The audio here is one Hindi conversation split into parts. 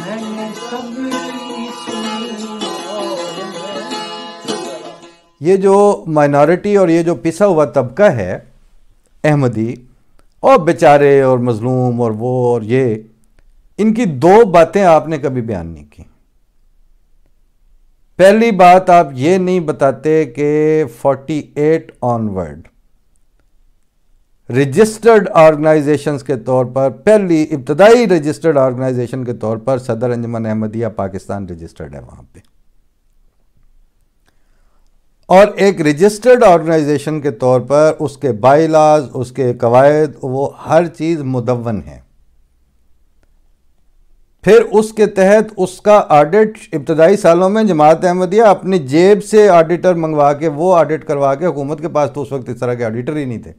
मैंने सबकी सुनी और ये जो माइनॉरिटी और ये जो पिसा हुआ तबका है अहमदी और बेचारे और मजलूम और वो और ये, इनकी दो बातें आपने कभी बयान नहीं की। पहली बात, आप ये नहीं बताते कि 48 ऑनवर्ड रजिस्टर्ड ऑर्गेनाइजेशंस के तौर पर, पहली इब्तदाई रजिस्टर्ड ऑर्गेनाइजेशन के तौर पर सदर अंजुमन अहमदिया पाकिस्तान रजिस्टर्ड है वहां पे, और एक रजिस्टर्ड ऑर्गेनाइजेशन के तौर पर उसके बायलाज, उसके कवायद, वो हर चीज मुदव्वन है। फिर उसके तहत उसका ऑडिट इब्तदाई सालों में जमात अहमदिया अपनी जेब से ऑडिटर मंगवा के वो ऑडिट करवा के, हुकूमत के पास तो उस वक्त इस तरह के ऑडिटर ही नहीं थे,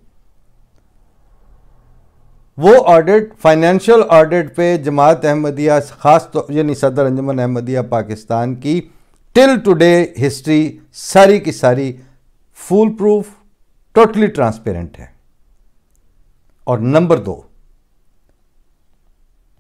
वो ऑडिट फाइनेंशियल ऑडिट पे जमात अहमदिया खास तो यानी सदर अंजुमन अहमदिया पाकिस्तान की टिल टुडे हिस्ट्री सारी की सारी फुल प्रूफ, टोटली ट्रांसपेरेंट है। और नंबर 2,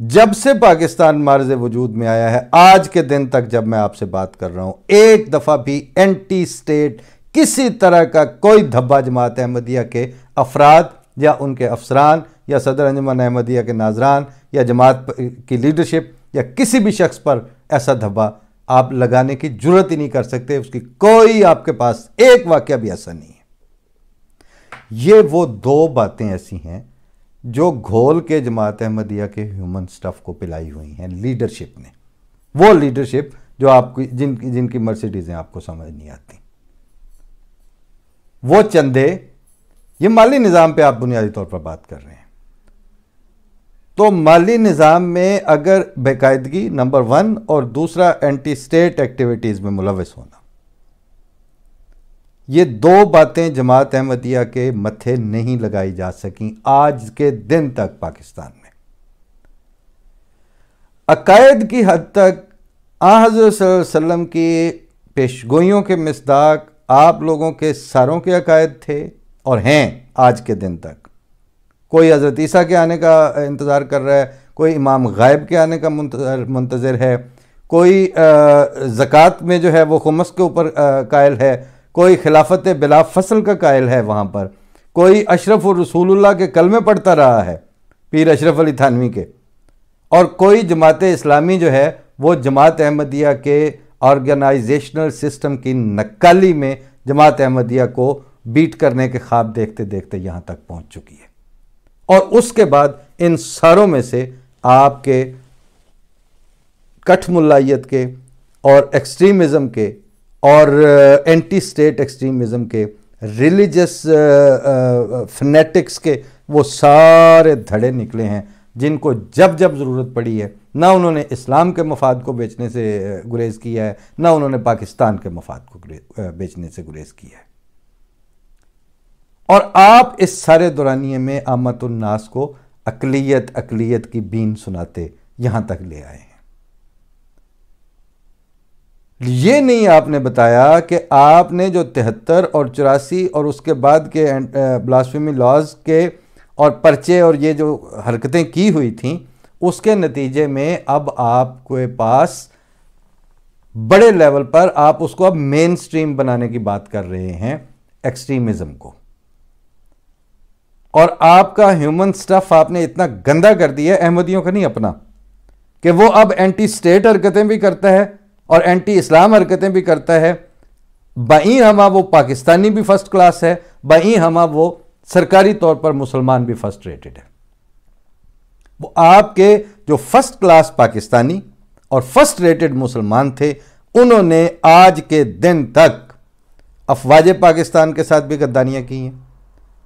जब से पाकिस्तान मार्ज़ वजूद में आया है आज के दिन तक जब मैं आपसे बात कर रहा हूं, एक दफा भी एंटी स्टेट किसी तरह का कोई धब्बा जमात अहमदिया के अफराद या उनके अफसरान या सदर अंजुमन अहमदिया के नाजरान या जमात की लीडरशिप या किसी भी शख्स पर ऐसा धब्बा आप लगाने की जरूरत ही नहीं कर सकते। उसकी कोई आपके पास एक वाकया भी ऐसा नहीं है। ये वो दो बातें ऐसी हैं जो घोल के जमात अहमदिया के ह्यूमन स्टफ को पिलाई हुई हैं लीडरशिप ने, वो लीडरशिप जो आपको जिनकी मर्सिडीजें आपको समझ नहीं आती, वो चंदे, ये माली निज़ाम पे आप बुनियादी तौर पर बात कर रहे हैं, तो माली निज़ाम में अगर बेकायदगी नंबर 1 और दूसरा एंटी स्टेट एक्टिविटीज़ में मुलविस होना, ये दो बातें जमात अहमदिया के मत्थे नहीं लगाई जा सकी आज के दिन तक पाकिस्तान में। अकायद की हद तक हज़रत सल्लल्लाहु अलैहि वसल्लम की पेशगोइयों के मिसदाक आप लोगों के सारों के अकायद थे और हैं आज के दिन तक। कोई हज़रत ईसा के आने का इंतज़ार कर रहा है, कोई इमाम गायब के आने का मुंतज़र है, कोई ज़कात में जो है वो खुमस के ऊपर कायल है, कोई खिलाफत बिला फसल का कायल है वहाँ पर, कोई अशरफ रसूलुल्लाह के कलमे पढ़ता रहा है पीर अशरफ अली थानवी के, और कोई जमात इस्लामी जो है वो जमात अहमदिया के ऑर्गेनाइजेशनल सिस्टम की नक्काली में जमात अहमदिया को बीट करने के ख्वाब देखते देखते यहाँ तक पहुँच चुकी है। और उसके बाद इन सारों में से आपके कठ मुल्लायत के और एक्सट्रीमिज़म के और एंटी स्टेट एक्सट्रीमिज़म के, रिलीजियस फनेटिक्स के वो सारे धड़े निकले हैं जिनको जब जब ज़रूरत पड़ी है ना उन्होंने इस्लाम के मफाद को बेचने से गुरेज़ किया है, ना उन्होंने पाकिस्तान के मफाद को बेचने से गुरेज़ किया है। और आप इस सारे दौरानिए में आमतुन्नास को अकलियत की बीन सुनाते यहां तक ले आए हैं। ये नहीं आपने बताया कि आपने जो 73 और 84 और उसके बाद के ब्लास्फेमी लॉज के और पर्चे और ये जो हरकतें की हुई थीं उसके नतीजे में अब आपके पास बड़े लेवल पर आप उसको अब मेन स्ट्रीम बनाने की बात कर रहे हैं एक्सट्रीमिज्म को, और आपका ह्यूमन स्टफ आपने इतना गंदा कर दिया अहमदियों का नहीं अपना कि वो अब एंटी स्टेट हरकतें भी करता है और एंटी इस्लाम हरकतें भी करता है। बाई हमा वो पाकिस्तानी भी फर्स्ट क्लास है, बाई हमा वो सरकारी तौर पर मुसलमान भी फर्स्ट रेटेड है। वो आपके जो फर्स्ट क्लास पाकिस्तानी और फर्स्ट रेटेड मुसलमान थे उन्होंने आज के दिन तक अफवाज पाकिस्तान के साथ भी गद्दारियां की हैं,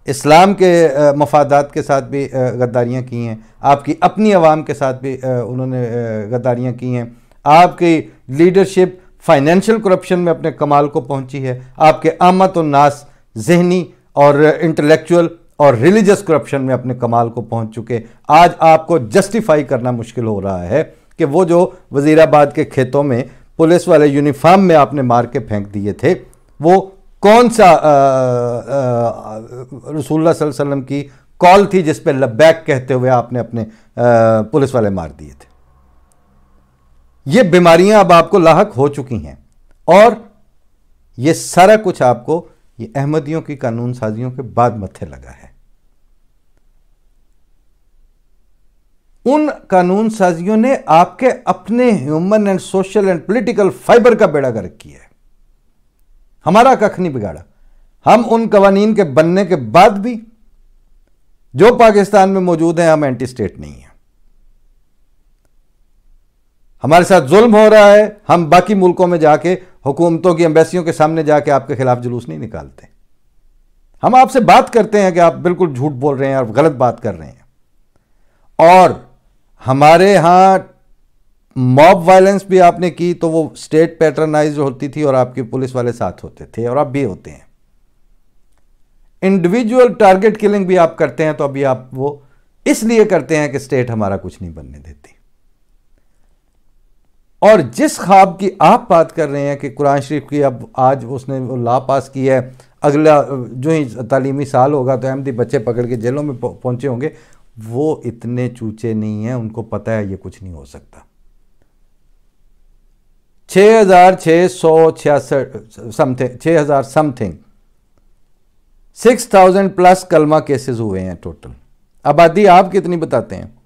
इस्लाम के मफादात के साथ भी गद्दारियां की हैं, आपकी अपनी अवाम के साथ भी उन्होंने गद्दारियां की हैं। आपकी लीडरशिप फाइनेंशियल करप्शन में अपने कमाल को पहुंची है, आपके आमत और नास जहनी और इंटेलेक्चुअल और रिलीजियस करप्शन में अपने कमाल को पहुंच चुके। आज आपको जस्टिफाई करना मुश्किल हो रहा है कि वो जो वजीराबाद के खेतों में पुलिस वाले यूनिफॉर्म में आपने मार के फेंक दिए थे वो कौन सा रसूलुल्लाह सल्लल्लाहु अलैहि वसल्लम की कॉल थी जिस पे लब्बैक कहते हुए आपने अपने पुलिस वाले मार दिए थे। ये बीमारियां अब आपको लाहक हो चुकी हैं और ये सारा कुछ आपको ये अहमदियों की कानून साजियों के बाद मत्थे लगा है। उन कानून साजियों ने आपके अपने human and social and political fibre का बेड़ा गर्क किया है। हमारा कख नहीं बिगाड़ा। हम उन कवानीन के बनने के बाद भी जो पाकिस्तान में मौजूद हैं, हम एंटी स्टेट नहीं हैं। हमारे साथ जुल्म हो रहा है, हम बाकी मुल्कों में जाके हुकूमतों की एम्बेसियों के सामने जाके आपके खिलाफ जुलूस नहीं निकालते। हम आपसे बात करते हैं कि आप बिल्कुल झूठ बोल रहे हैं और गलत बात कर रहे हैं। और हमारे यहां मॉब वायलेंस भी आपने की तो वो स्टेट पैटर्नाइज होती थी और आपके पुलिस वाले साथ होते थे और अब भी होते हैं। इंडिविजुअल टारगेट किलिंग भी आप करते हैं तो अभी आप वो इसलिए करते हैं कि स्टेट हमारा कुछ नहीं बनने देती। और जिस ख्वाब की आप बात कर रहे हैं कि कुरान शरीफ की अब आज उसने लॉ पास की है, अगला जो ही तालीमी साल होगा तो अहमदी बच्चे पकड़ के जेलों में पहुंचे होंगे, वो इतने चूचे नहीं हैं, उनको पता है ये कुछ नहीं हो सकता। 6,666 समथिंग 6,000 समथिंग 6,000 प्लस कलमा केसेस हुए हैं टोटल। आबादी आप कितनी बताते हैं?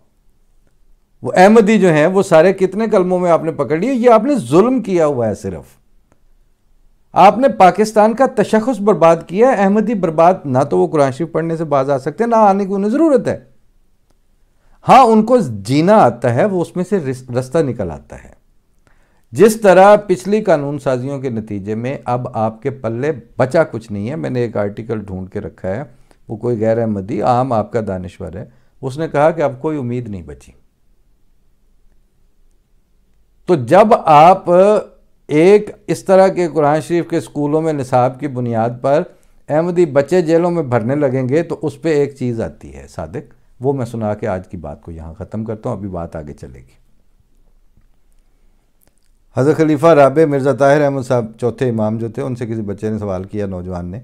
वो अहमदी जो हैं वो सारे कितने कलमों में आपने पकड़ लिए? ये आपने जुल्म किया हुआ है। सिर्फ आपने पाकिस्तान का तशख़्ख़ुस बर्बाद किया है। अहमदी बर्बाद ना तो वो कुरान शरीफ पढ़ने से बाज आ सकते हैं, ना आने की उन्हें ज़रूरत है। हाँ, उनको जीना आता है, वो उसमें से रास्ता निकल आता है। जिस तरह पिछली कानून साजियों के नतीजे में अब आपके पल्ले बचा कुछ नहीं है। मैंने एक आर्टिकल ढूंढ के रखा है, वो कोई गैर अहमदी आम आपका दानिश्वर है, उसने कहा कि अब कोई उम्मीद नहीं बची। तो जब आप एक इस तरह के कुरान शरीफ के स्कूलों में निसाब की बुनियाद पर अहमदी बच्चे जेलों में भरने लगेंगे तो उस पर एक चीज़ आती है सादिक, वो मैं सुना के आज की बात को यहाँ ख़त्म करता हूँ, अभी बात आगे चलेगी। हज़रत खलीफा राबे मिर्ज़ा ताहिर अहमद साहब चौथे इमाम जो थे, उनसे किसी बच्चे ने सवाल किया, नौजवान ने,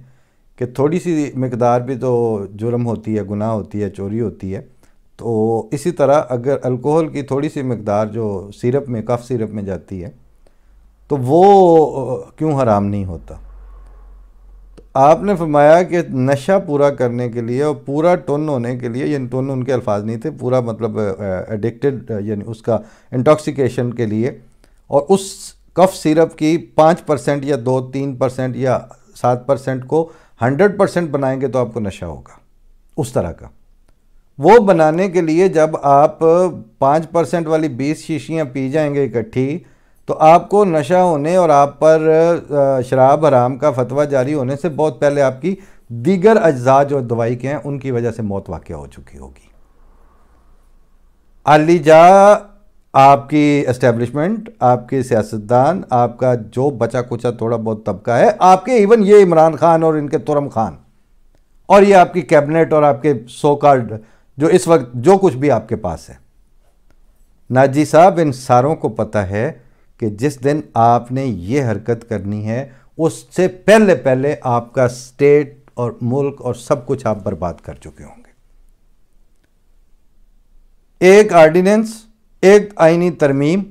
कि थोड़ी सी मिकदार भी तो जुर्म होती है, गुनाह होती है, चोरी होती है, तो इसी तरह अगर अल्कोहल की थोड़ी सी मिकदार जो सिरप में, कफ सिरप में जाती है, तो वो क्यों हराम नहीं होता? तो आपने फरमाया कि नशा पूरा करने के लिए और पूरा टोन होने के लिए, यानी टोन उनके अल्फाज नहीं थे, पूरा मतलब एडिक्टेड यानी उसका इंटॉक्सिकेशन के लिए, और उस कफ सिरप की 5% या 2-3% या 7% को 100% बनाएंगे तो आपको नशा होगा, उस तरह का। वो बनाने के लिए जब आप 5% वाली 20 शीशियाँ पी जाएंगे इकट्ठी, तो आपको नशा होने और आप पर शराब हराम का फतवा जारी होने से बहुत पहले आपकी दीगर अज्जा जो दवाई के हैं उनकी वजह से मौत वाक़या हो चुकी होगी। अलीजा आपकी एस्टेब्लिशमेंट, आपके सियासतदान, आपका जो बचा कुचा थोड़ा बहुत तबका है, आपके इवन ये इमरान खान और इनके तुरम खान और ये आपकी कैबिनेट और आपके सो कॉल्ड जो इस वक्त जो कुछ भी आपके पास है, नाजी साहब, इन सारों को पता है कि जिस दिन आपने ये हरकत करनी है उससे पहले पहले आपका स्टेट और मुल्क और सब कुछ आप बर्बाद कर चुके होंगे। एक ऑर्डिनेंस, एक आईनी तरमीम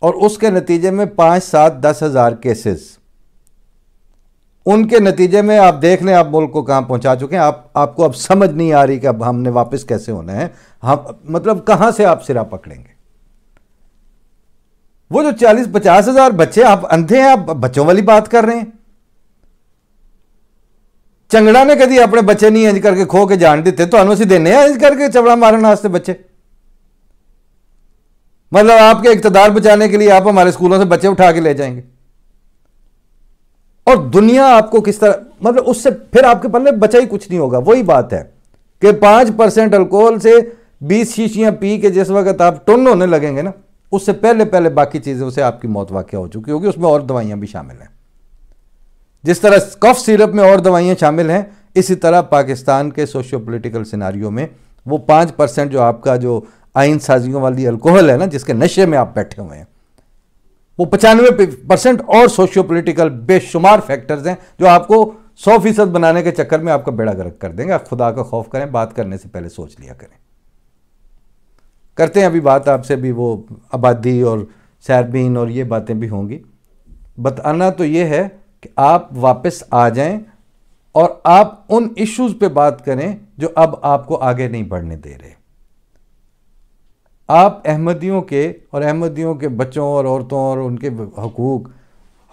और उसके नतीजे में 5-7-10 हज़ार केसेस, उनके नतीजे में आप देख लें आप मुल्क को कहाँ पहुँचा चुके हैं। आपको अब समझ नहीं आ रही कि अब हमने वापस कैसे होना है, हम मतलब कहाँ से आप सिरा पकड़ेंगे। वो जो 40-50 हज़ार बच्चे, आप अंधे हैं, आप बच्चों वाली बात कर रहे हैं। चंगड़ा ने कभी अपने बच्चे नहीं इंज करके खो के जान देते तो अनु देने इंज करके चवड़ा मारने वास्ते बच्चे, मतलब आपके इक़्तिदार बचाने के लिए आप हमारे स्कूलों से बच्चे उठा के ले जाएंगे। और दुनिया आपको किस तरह, मतलब उससे फिर आपके पल्ले बचा ही कुछ नहीं होगा। वही बात है कि 5% अल्कोहल से 20 शीशियां पी के जिस वक्त आप टुन होने लगेंगे ना, उससे पहले पहले बाकी चीज़ों से आपकी मौत वाक़या हो चुकी होगी। उसमें और दवाइयां भी शामिल हैं। जिस तरह कफ सिरप में और दवाइयां शामिल हैं, इसी तरह पाकिस्तान के सोशियो पोलिटिकल सिनारियो में वो 5% जो आपका जो आइन साजियों वाली अल्कोहल है ना, जिसके नशे में आप बैठे हुए हैं, वो 95% और सोशियो पोलिटिकल बेशुमार फैक्टर्स हैं जो आपको 100% बनाने के चक्कर में आपका बेड़ा गर्क कर देंगे। आप खुदा का खौफ करें, बात करने से पहले सोच लिया करें। करते हैं अभी बात आपसे भी वो आबादी और सैरबीन और ये बातें भी होंगी। बताना तो ये है कि आप वापस आ जाएं और आप उन इश्यूज पे बात करें जो अब आपको आगे नहीं बढ़ने दे रहे। आप अहमदियों के और अहमदियों के बच्चों और औरतों और उनके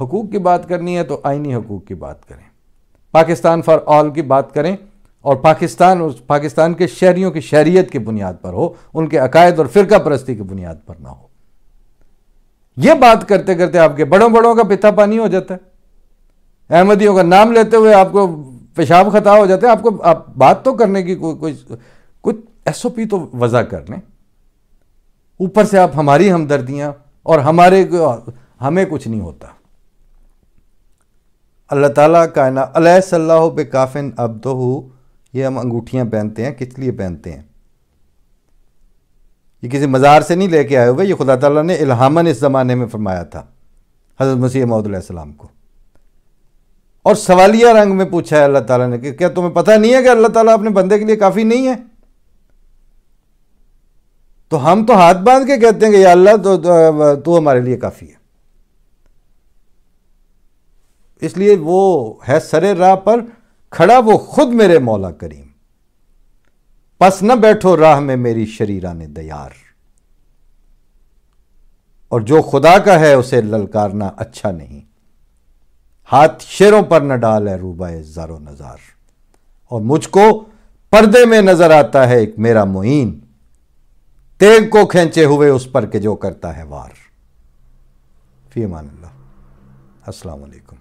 हकूक़ की बात करनी है तो आईनी हकूक़ की बात करें, पाकिस्तान फॉर ऑल की बात करें, और पाकिस्तान के शहरियों की शहरियत की बुनियाद पर हो, उनके अकायद और फ़िरका परस्ती की बुनियाद पर ना हो। यह बात करते करते आपके बड़ों बड़ों का पिता पानी हो जाता है। अहमदियों का नाम लेते हुए आपको पेशाब खता हो जाते हैं। आपको आप बात तो करने की कुछ SOP तो वज़ा कर लें। ऊपर से आप हमारी हमदर्दियां और हमें कुछ नहीं होता। अल्लाह ताला कायना अलैहिस्सलाहु बिकाफिन अब्दुहु, ये हम अंगूठियां पहनते हैं, किस लिए पहनते हैं? ये किसी मज़ार से नहीं लेके आए हुए, ये खुदा ताला ने इल्हामन इस ज़माने में फरमाया था हज़रत मसीह मौऊद अलैहिस्सलाम को। और सवालिया रंग में पूछा है अल्लाह ताला ने कि क्या तुम्हें पता नहीं है कि अल्लाह ताला अपने बंदे के लिए काफ़ी नहीं है? तो हम तो हाथ बांध के कहते हैं कि या अल्लाह तू हमारे लिए काफ़ी है। इसलिए वो है सरे राह पर खड़ा, वो खुद मेरे मौला करीम, पस न बैठो राह में मेरी शरीराने दयार। और जो खुदा का है उसे ललकारना अच्छा नहीं, हाथ शेरों पर न डाल है रूबाए ज़ारो नज़ार। और मुझको पर्दे में नजर आता है एक मेरा मुईन, तेग को खींचे हुए उस पर के जो करता है वार। फी अमान अल्लाह। अस्सलाम वालेकुम।